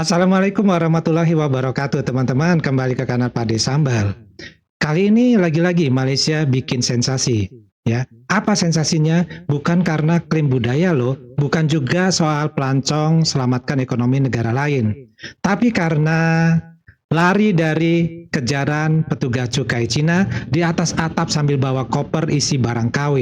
Assalamualaikum warahmatullahi wabarakatuh teman-teman, kembali ke kanal Pade Sambal. Kali ini lagi-lagi Malaysia bikin sensasi, ya. Apa sensasinya? Bukan karena klaim budaya loh, bukan juga soal pelancong selamatkan ekonomi negara lain, tapi karena lari dari kejaran petugas cukai Cina di atas atap sambil bawa koper isi barang KW.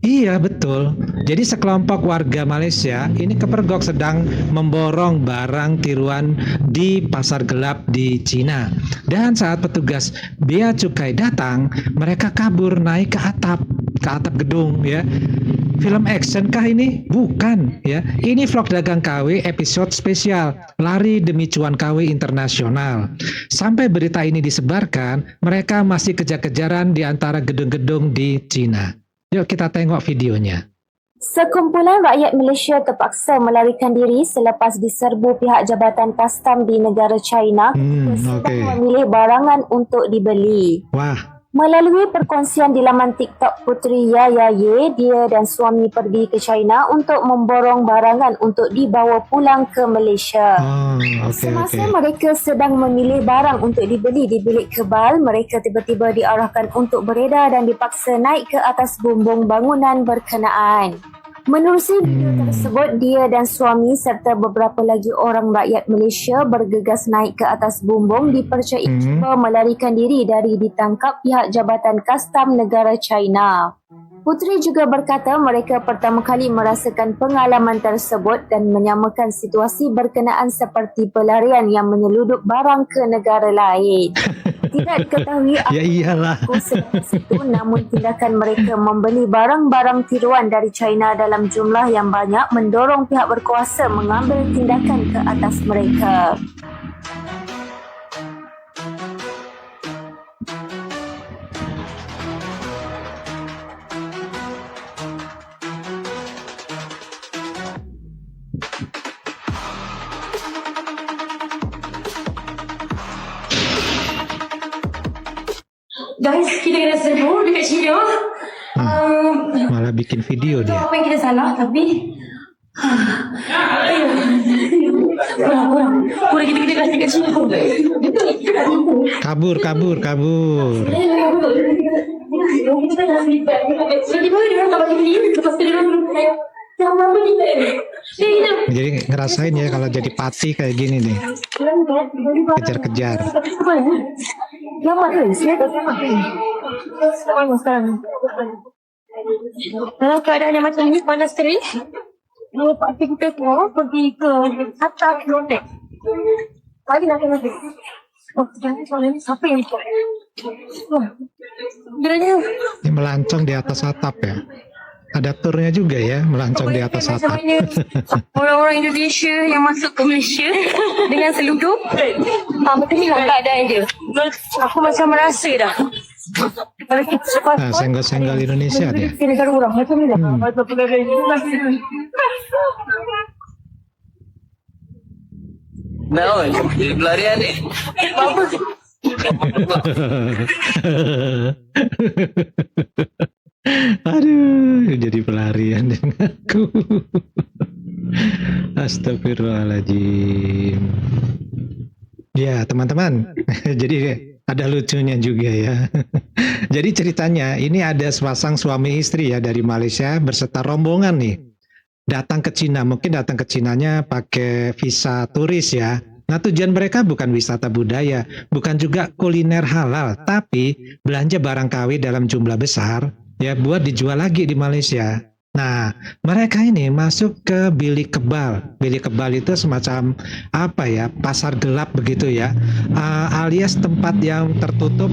Iya betul. Jadi sekelompok warga Malaysia ini kepergok sedang memborong barang tiruan di pasar gelap di Cina. Dan saat petugas bea cukai datang, mereka kabur naik ke atap gedung ya. Film action kah ini? Bukan ya. Ini vlog dagang KW episode spesial lari demi cuan KW internasional. Sampai berita ini disebarkan, mereka masih kejar-kejaran di antara gedung-gedung di Cina. Yuk kita tengok videonya. Sekumpulan rakyat Malaysia terpaksa melarikan diri selepas diserbu pihak Jabatan Kastam di negara China sedang memilih barangan untuk dibeli. Wah. Melalui perkongsian di laman TikTok Puteri Yaya Ye, dia dan suami pergi ke China untuk memborong barangan untuk dibawa pulang ke Malaysia. Semasa mereka sedang memilih barang untuk dibeli di bilik kebal, mereka tiba-tiba diarahkan untuk beredar dan dipaksa naik ke atas bumbung bangunan berkenaan. Menerusi video tersebut, dia dan suami serta beberapa lagi orang rakyat Malaysia bergegas naik ke atas bumbung dipercayai cuba melarikan diri dari ditangkap pihak Jabatan Kastam negara China. Puteri juga berkata mereka pertama kali merasakan pengalaman tersebut dan menyamakan situasi berkenaan seperti pelarian yang menyeludup barang ke negara lain. Tidak diketahui apa yang berlaku selepas itu, namun tindakan mereka membeli barang-barang tiruan dari China dalam jumlah yang banyak mendorong pihak berkuasa mengambil tindakan ke atas mereka. Guys, kita kena serbu dekat China. Malah bikin video dia. Apa yang kita salah, tapi kurang kita kena kasih dekat China. Kabur. Jadi ngerasain ya kalau jadi pati kayak gini nih, kejar-kejar. Dalam keadaan yang macam ni, panas terik, dua parti kita semua pergi ke atas londek. Lagi nak londek. Oh, jangan soalan ni siapa yang ikut? Sebenarnya Ini melancong di atas atap ya. Ada turnya juga ya, melancong di atas atap. orang-orang Indonesia yang masuk ke Malaysia dengan seludup, macam ni lah keadaan dia. Aku macam merasa dah. Nah, senggol-senggol Indonesia dia. Negara orang macam ni lah. Nah, pelarian ni. Aduh, jadi pelarian dengan aku. Astagfirullahaladzim. Ya, teman-teman. Jadi ada lucunya juga ya. Jadi ceritanya ini ada sepasang suami istri ya dari Malaysia berserta rombongan nih. Datang ke Cina, mungkin datang ke Cinanya pakai visa turis ya. Nah tujuan mereka bukan wisata budaya, bukan juga kuliner halal, tapi belanja barang KW dalam jumlah besar ya buat dijual lagi di Malaysia. Nah mereka ini masuk ke bilik kebal. Bilik kebal itu semacam apa ya, pasar gelap begitu ya, alias tempat yang tertutup,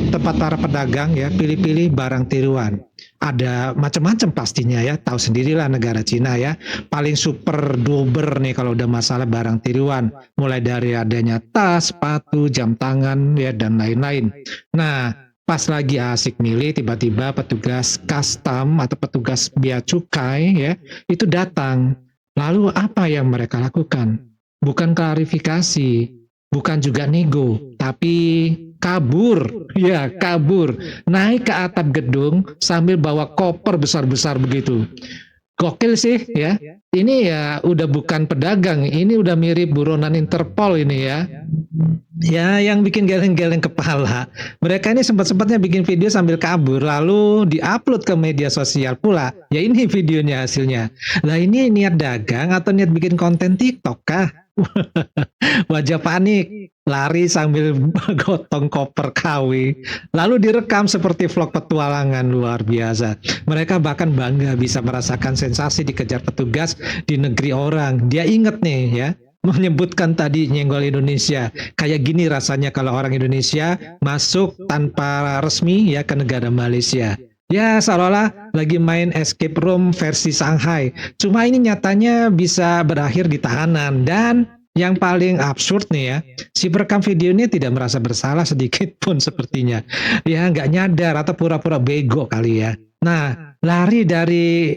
tempat para pedagang ya pilih-pilih barang tiruan. Ada macam-macam pastinya ya, tahu sendirilah negara Cina ya, paling super duper nih kalau udah masalah barang tiruan, mulai dari adanya tas, sepatu, jam tangan ya dan lain-lain. Nah pas lagi asik milih, tiba-tiba petugas kastam atau petugas bea cukai ya itu datang. Lalu apa yang mereka lakukan? Bukan klarifikasi, bukan juga nego, tapi kabur. Ya, kabur. Naik ke atap gedung sambil bawa koper besar-besar begitu. Gokil sih ya. Ini ya udah bukan pedagang, ini udah mirip buronan Interpol ini ya. Ya, yang bikin geleng-geleng kepala. Mereka ini sempat-sempatnya bikin video sambil kabur, lalu diupload ke media sosial pula. Ya ini videonya hasilnya. Lah ini niat dagang atau niat bikin konten TikTok kah? Wajah panik, lari sambil gotong koper KW, lalu direkam seperti vlog petualangan luar biasa. Mereka bahkan bangga bisa merasakan sensasi dikejar petugas di negeri orang. Dia inget nih ya, menyebutkan tadi nyenggol Indonesia. Kayak gini rasanya kalau orang Indonesia masuk tanpa resmi ya ke negara Malaysia. Ya seolah-olah lagi main escape room versi Shanghai. Cuma ini nyatanya bisa berakhir di tahanan. Dan yang paling absurd nih ya, si perekam video ini tidak merasa bersalah sedikit pun sepertinya. Ya nggak nyadar atau pura-pura bego kali ya. Nah, lari dari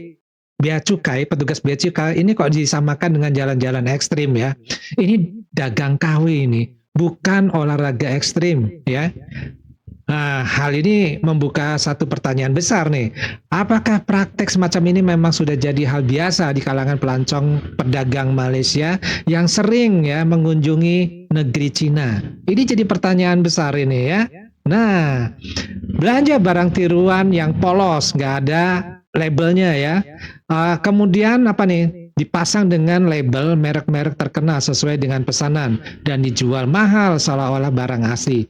bea cukai, petugas bea cukai ini kok disamakan dengan jalan-jalan ekstrim ya. Ini dagang KW ini, bukan olahraga ekstrim ya. Nah, hal ini membuka satu pertanyaan besar nih. Apakah praktek semacam ini memang sudah jadi hal biasa di kalangan pelancong pedagang Malaysia yang sering ya mengunjungi negeri Cina? Ini jadi pertanyaan besar ini ya. Nah, belanja barang tiruan yang polos, nggak ada labelnya ya. Kemudian apa nih? Dipasang dengan label merek-merek terkenal sesuai dengan pesanan dan dijual mahal seolah-olah barang asli.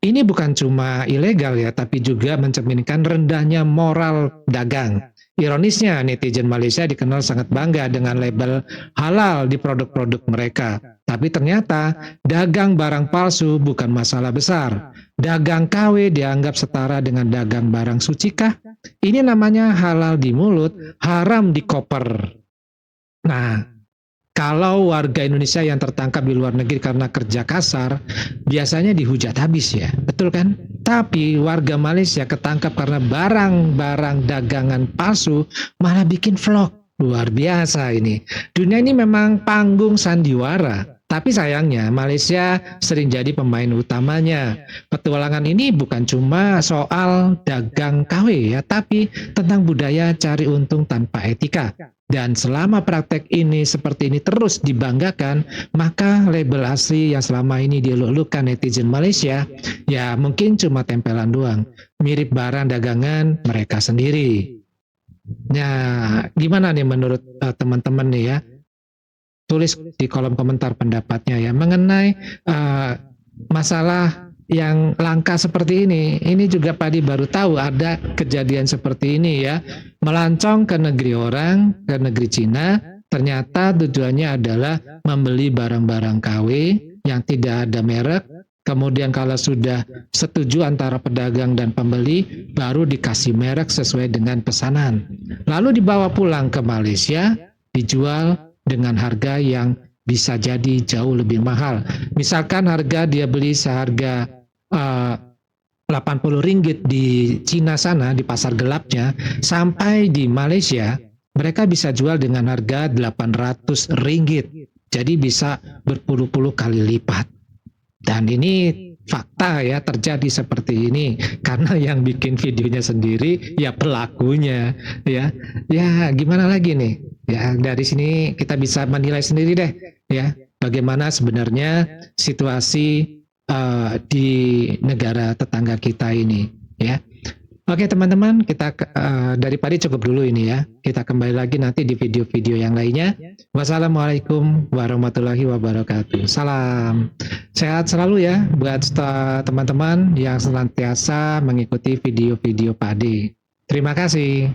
Ini bukan cuma ilegal ya, tapi juga mencerminkan rendahnya moral dagang. Ironisnya, netizen Malaysia dikenal sangat bangga dengan label halal di produk-produk mereka. Tapi ternyata, dagang barang palsu bukan masalah besar. Dagang KW dianggap setara dengan dagang barang suci kah? Ini namanya halal di mulut, haram di koper. Nah, kalau warga Indonesia yang tertangkap di luar negeri karena kerja kasar, biasanya dihujat habis ya, betul kan? Tapi warga Malaysia ketangkap karena barang-barang dagangan palsu, malah bikin vlog. Luar biasa ini. Dunia ini memang panggung sandiwara. Tapi sayangnya Malaysia sering jadi pemain utamanya. Petualangan ini bukan cuma soal dagang KW ya, tapi tentang budaya cari untung tanpa etika. Dan selama praktek ini seperti ini terus dibanggakan, maka label asli yang selama ini dieluk-elukan netizen Malaysia, ya mungkin cuma tempelan doang, mirip barang dagangan mereka sendiri. Nah, gimana nih menurut teman-teman nih ya? Tulis di kolom komentar pendapatnya ya, mengenai masalah yang langka seperti ini. Ini juga Padi baru tahu ada kejadian seperti ini ya. Melancong ke negeri orang, ke negeri Cina, ternyata tujuannya adalah membeli barang-barang KW yang tidak ada merek. Kemudian kalau sudah setuju antara pedagang dan pembeli, baru dikasih merek sesuai dengan pesanan. Lalu dibawa pulang ke Malaysia, dijual dengan harga yang bisa jadi jauh lebih mahal. Misalkan harga dia beli seharga 80 ringgit di Cina sana, di pasar gelapnya, sampai di Malaysia mereka bisa jual dengan harga 800 ringgit. Jadi bisa berpuluh-puluh kali lipat. Dan ini fakta ya, terjadi seperti ini karena yang bikin videonya sendiri ya pelakunya ya. Ya gimana lagi nih? Ya dari sini kita bisa menilai sendiri deh ya, bagaimana sebenarnya situasi di negara tetangga kita ini ya. Oke teman-teman, kita dari Padi cukup dulu ini ya. Kita kembali lagi nanti di video-video yang lainnya. Wassalamualaikum warahmatullahi wabarakatuh. Salam sehat selalu ya buat teman-teman yang senantiasa mengikuti video-video Padi. Terima kasih.